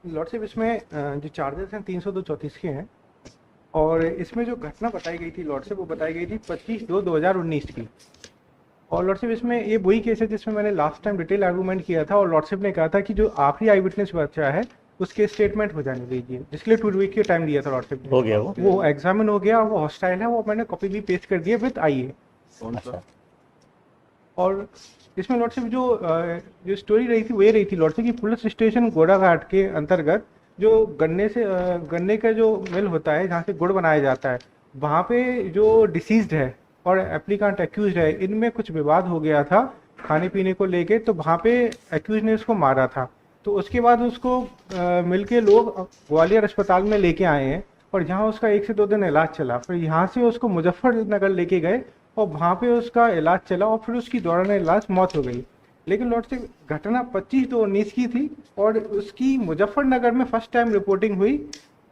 Lordship इसमें जो charges हैं 302-34 के हैं। और इसमें जो घटना बताई गई थी लॉर्डशिप, वो बताई गई थी 25/2/2019 की। और लॉर्डशिप इसमें ये वही केस है जिसमें मैंने लास्ट टाइम डिटेल आर्गूमेंट किया था, और लॉर्डशिप ने कहा था कि जो आखिरी आई विटनेस बचा है उसके स्टेटमेंट हो जाने दीजिए, जिसके लिए 2 वीक के टाइम दिया था लॉर्डशिप हो ने। गया वो एग्जामिन हो गया और वो हॉस्टाइल है, वो मैंने कॉपी भी पेस्ट कर दिया विद आई। कौन सा? और इसमें लॉर्डशिप जो स्टोरी रही थी वो ये रही थी लॉर्डशिप की, पुलिस स्टेशन घोड़ाघाट के अंतर्गत जो गन्ने का जो मिल होता है जहाँ से गुड़ बनाया जाता है, वहाँ पे जो डिसीज्ड है और एप्लीकांट एक्यूज है, इनमें कुछ विवाद हो गया था खाने पीने को लेके। तो वहाँ पे एक्यूज ने उसको मारा था। तो उसके बाद उसको मिल के लोग ग्वालियर अस्पताल में लेके आए हैं, और जहाँ उसका 1 से 2 दिन इलाज चला। फिर यहाँ से उसको मुजफ्फरनगर लेके गए, और वहाँ पे उसका इलाज चला, और फिर उसकी दौरान इलाज मौत हो गई। लेकिन लॉर्ड से घटना 25/2/19 की थी, और उसकी मुजफ्फरनगर में फर्स्ट टाइम रिपोर्टिंग हुई।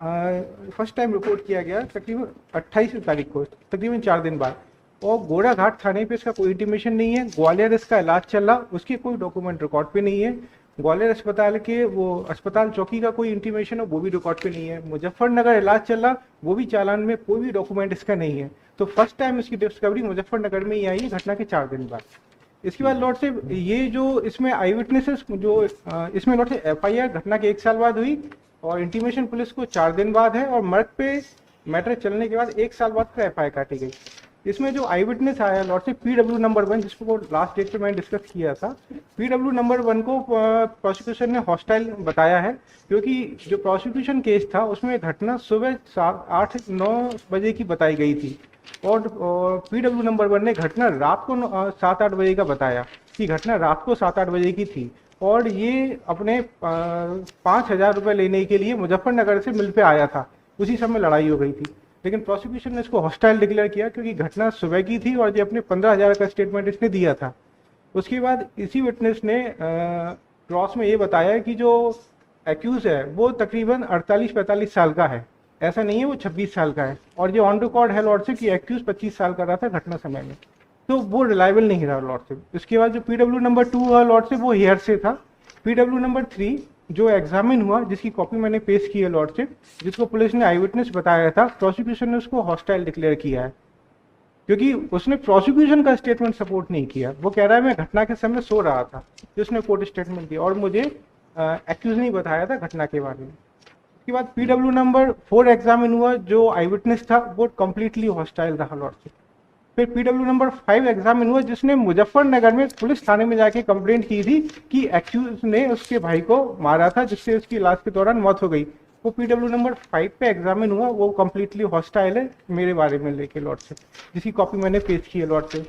फर्स्ट टाइम रिपोर्ट किया गया तकरीबन 28 तारीख को, तकरीबन 4 दिन बाद। और गोराघाट थाने पे इसका कोई इंटीमेशन नहीं है। ग्वालियर इसका इलाज चला, उसके कोई डॉक्यूमेंट रिकॉर्ड पे नहीं है। ग्वालियर अस्पताल के वो अस्पताल चौकी का कोई इंटीमेशन हो, वो भी रिकॉर्ड पे नहीं है। मुजफ्फरनगर इलाज चला, वो भी चालान में कोई भी डॉक्यूमेंट इसका नहीं है। तो फर्स्ट टाइम इसकी डिस्कवरी मुजफ्फरनगर में ही आई है, घटना के 4 दिन बाद। इसके बाद लॉर्ड से ये जो इसमें आई विटनेसेस जो इसमें लॉर्ड से एफआईआर घटना के 1 साल बाद हुई, और इंटीमेशन पुलिस को 4 दिन बाद है, और मर्ग पे मैटर चलने के बाद 1 साल बाद फिर एफआईआर काटी गई। इसमें जो आई विटनेस आया लॉर्ड से PW नंबर 1, जिसको लास्ट डेट पे मैंने डिस्कस किया था, PW नंबर 1 को प्रोसिक्यूशन ने हॉस्टाइल बताया है, क्योंकि जो प्रोसिक्यूशन केस था उसमें घटना सुबह 8-9 बजे की बताई गई थी, और PW नंबर 1 ने घटना रात को 7-8 बजे का बताया कि घटना रात को 7-8 बजे की थी। और ये अपने 5,000 रुपये लेने के लिए मुजफ्फरनगर से मिल पे आया था। उसी समय लड़ाई हो गई थी, लेकिन प्रोसिक्यूशन ने इसको हॉस्टाइल डिक्लेयर किया क्योंकि घटना सुबह की थी, और ये अपने 15,000 का स्टेटमेंट इसने दिया था। उसके बाद इसी विटनेस ने क्रॉस में ये बताया कि जो एक्यूज है वो तकरीबन 48-45 साल का है, ऐसा नहीं है वो 26 साल का है। और ये ऑन रिकॉर्ड है लॉर्ड से कि एक्यूज 25 साल का रहा था घटना समय में, तो वो रिलायबल नहीं रहा लॉर्ड से। उसके बाद जो PW नंबर 2 हुआ लॉर्ड से, वो हेयर से था। PW नंबर 3 जो एग्जामिन हुआ, जिसकी कॉपी मैंने पेश की है लॉर्डशिप, जिसको पुलिस ने आई विटनेस बताया था, प्रोसिक्यूशन ने उसको हॉस्टाइल डिक्लेयर किया है, क्योंकि उसने प्रोसिक्यूशन का स्टेटमेंट सपोर्ट नहीं किया। वो कह रहा है मैं घटना के समय सो रहा था, जिसने कोर्ट स्टेटमेंट दिया, और मुझे एक्यूज नहीं बताया था घटना के बारे में। उसके बाद PW नंबर 4 एग्जामिन हुआ, जो आई विटनेस था वो कम्प्लीटली हॉस्टाइल रहा लॉर्डशिप। फिर PW नंबर 5 एग्जामिन हुआ, जिसने मुजफ्फरनगर में पुलिस थाने में जाके कंप्लेंट की थी कि एक्यूज ने उसके भाई को मारा था, जिससे उसकी इलाज के दौरान मौत हो गई। वो PW नंबर 5 पे एग्जामिन हुआ, वो कम्प्लीटली हॉस्टाइल है मेरे बारे में लेके लॉर्ड से, जिसकी कॉपी मैंने पेश की है लॉर्ड से।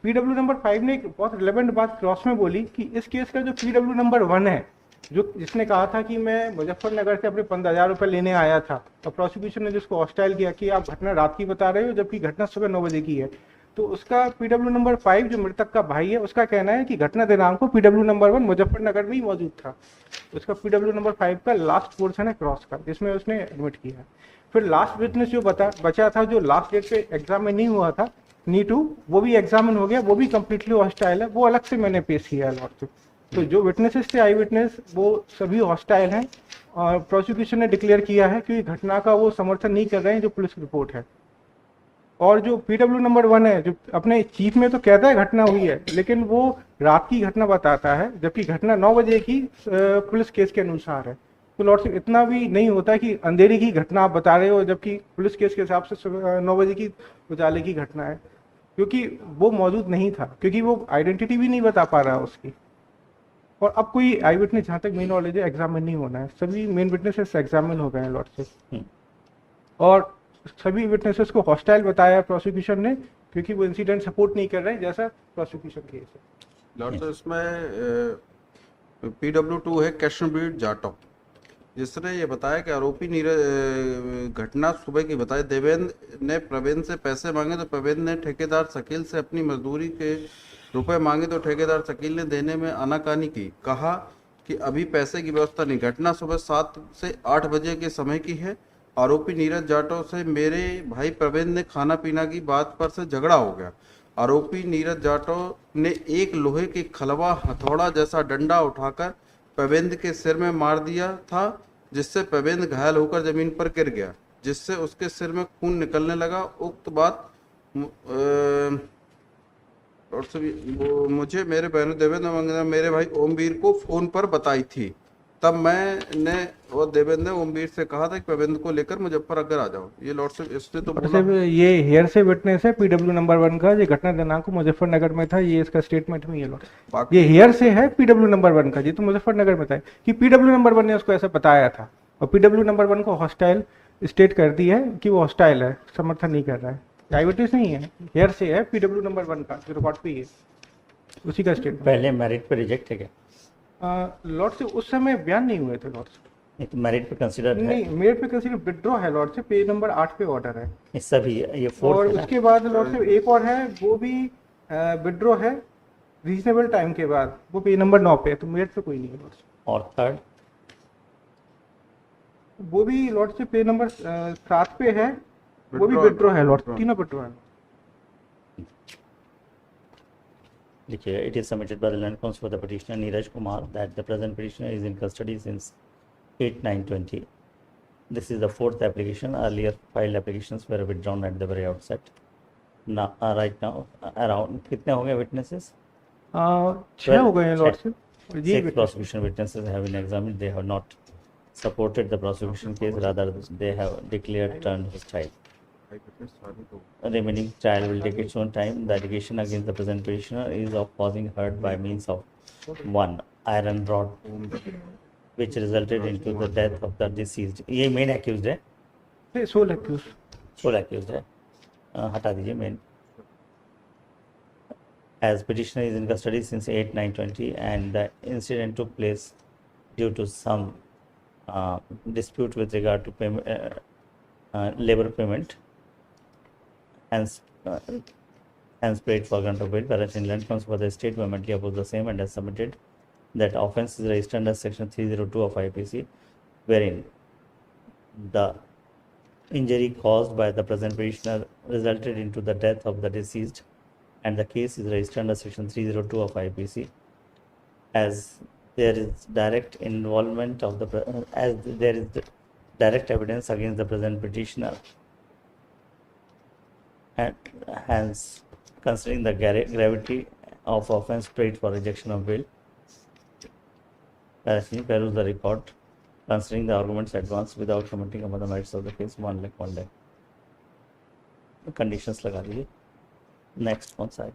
PW नंबर 5 ने एक बहुत रिलेवेंट बात क्रॉस में बोली कि इस केस का जो PW नंबर 1 है, जो जिसने कहा था कि मैं मुजफ्फरनगर से अपने 15,000 रुपये लेने आया था, और प्रोसिक्यूशन ने जिसको हॉस्टाइल किया कि आप घटना रात की बता रहे हो जबकि घटना सुबह 9 बजे की है, तो उसका PW नंबर 5 जो मृतक का भाई है, उसका कहना है कि घटना दिनांक को PW नंबर 1 मुजफ्फरनगर में ही मौजूद था। उसका PW नंबर 5 का लास्ट पोर्शन है क्रॉस का, जिसमें उसने एडमिट किया। फिर लास्ट विटनेस जो बचा था, जो लास्ट डेट पे एग्जाम में नहीं हुआ था, नीटू, वो भी एग्जामिन हो गया, वो भी कम्प्लीटली हॉस्टाइल है, वो अलग से मैंने पेश किया है लॉर्ड से। तो जो विटनेसेस थे आई विटनेस, वो सभी हॉस्टाइल हैं, और प्रोसिक्यूशन ने डिक्लेयर किया है कि घटना का वो समर्थन नहीं कर रहे हैं जो पुलिस रिपोर्ट है। और जो PW नंबर 1 है, जो अपने चीफ में तो कहता है घटना हुई है, लेकिन वो रात की घटना बताता है, जबकि घटना 9 बजे की पुलिस केस के अनुसार है। तो लॉर्ड से इतना भी नहीं होता कि अंधेरी की घटना आप बता रहे हो, जबकि पुलिस केस के हिसाब से 9 बजे की उजाले की घटना है, क्योंकि वो मौजूद नहीं था, क्योंकि वो आइडेंटिटी भी नहीं बता पा रहा उसकी। और अब कोई आई विटनेस, जहाँ तक मेन नॉलेज है, एग्जामिन नहीं होना है, सभी मेन विटनेसेस एग्जामिन हो गए हैं लॉर्ड से। और सभी विटनेसेस को हॉस्टाइल बताया प्रोसिक्यूशन ने, क्योंकि वो इंसिडेंट सपोर्ट नहीं कर रहे हैं जैसा प्रोसिक्यूशन केस है। लॉर्ड साहब, इसमें PW2 है कृष्णवीर जाटव, जिसने ये बताया कि आरोपी नीरज घटना सुबह की बताई। देवेंद्र ने प्रवीण से पैसे मांगे तो प्रवीण ने ठेकेदार शकील से अपनी मजदूरी के रुपए मांगे तो ठेकेदार शकील ने देने में आनाकानी की, कहा कि अभी पैसे की व्यवस्था नहीं। घटना सुबह 7 से 8 बजे के समय की है। आरोपी नीरज जाटव से मेरे भाई प्रवीण ने खाना पीना की बात पर से झगड़ा हो गया। आरोपी नीरज जाटव ने एक लोहे के खलवा हथौड़ा जैसा डंडा उठाकर प्रवीण के सिर में मार दिया था। जिससे प्रवेंद्र घायल होकर जमीन पर गिर गया, जिससे उसके सिर में खून निकलने लगा। उक्त बात और सभी मुझे मेरे बहन देवेंद्र ने मेरे भाई ओमवीर को फोन पर बताई थी। तब मैंने और देवेंद्र ने ओमवीर से कहा था कि प्रवेंद्र को लेकर मुजफ्फरनगर आ जाओ। ये लॉर्डशिप इसने तो बोला। लॉर्डशिप ये हेयर से विटनेस है पीडब्ल्यू नंबर 1 का, ये घटना दिनांक को मुजफ्फरनगर में था, ये इसका स्टेटमेंट में ये लॉर्ड ये हेयर से है पीडब्ल्यू नंबर 1 का, ये तो मुजफ्फरनगर में था कि पीडब्ल्यू नंबर 1 ने उसको ऐसा बताया था और पीडब्ल्यू नंबर 1 को हॉस्टाइल स्टेट कर दी है कि वो हॉस्टाइल है, समर्थन नहीं कर रहा है, डायबिटीज नहीं है, हेयर से है पीडब्ल्यू नंबर 1 का जो रिकॉर्ड पे ही है, उसी का स्टेटमेंट। पहले मेरिट पे रिजेक्ट है क्या? लॉर्ड से उस समय बयान नहीं हुए थे लॉर्ड से, नहीं तो मेरिट पे कंसिडर है? नहीं मेरिट पे कंसीडर विड्रॉ है लॉर्ड से, पेज नंबर 8 पे ऑर्डर है। ये सभी ये और फोर्थ है उसके बाद लॉर्ड से एक और है, वो भी विड्रॉ है रीजनेबल टाइम के बाद, वो पेज नंबर 9 पे है, तो मेरिट पे कोई नहीं है लॉर्ड से। और थर्ड वो भी लॉर्ड से पेज नंबर 7 पे है, वो भी Withdraw है, विड्रॉ है लॉर्ड, withdraw। तीनों विड्रॉ है। देखिए, it is submitted by the land council for the petitioner Neeraj Kumar that the present petitioner is in custody since 8/9/20. This is the fourth application. Earlier filed applications were withdrawn at the very outset. Now, right now, around कितने हो गए witnesses? 6 हो गए हैं Lord से, और ये 6 prosecution witnesses have been examined. They have not supported the prosecution case. Rather, they have declared turned hostile. Remaining trial will take its own time. The allegation against the present petitioner is of causing hurt by means of 1 iron rod, which resulted into the death of the deceased. ये main accused है, soul accused. sole accused है, हटा दीजिए main. As petitioner is in custody since 8/9/20 and the incident took place due to some dispute with regard to payment, labor payment, hence paid for grant of bail. Whereas in land council for the state vehemently opposed the same and has submitted that offence is registered under section 302 of IPC, wherein the injury caused by the present petitioner resulted into the death of the deceased, and the case is registered under section 302 of IPC, as there is direct involvement of the as there is direct evidence against the present petitioner, and hence considering the gravity of offence paid for rejection of bail. Whereas you peruse the record considering the arguments advanced without commenting upon the merits of the case, 1 lakh 1 lakh. Conditions लगा दीजिए. Next कौन सा है?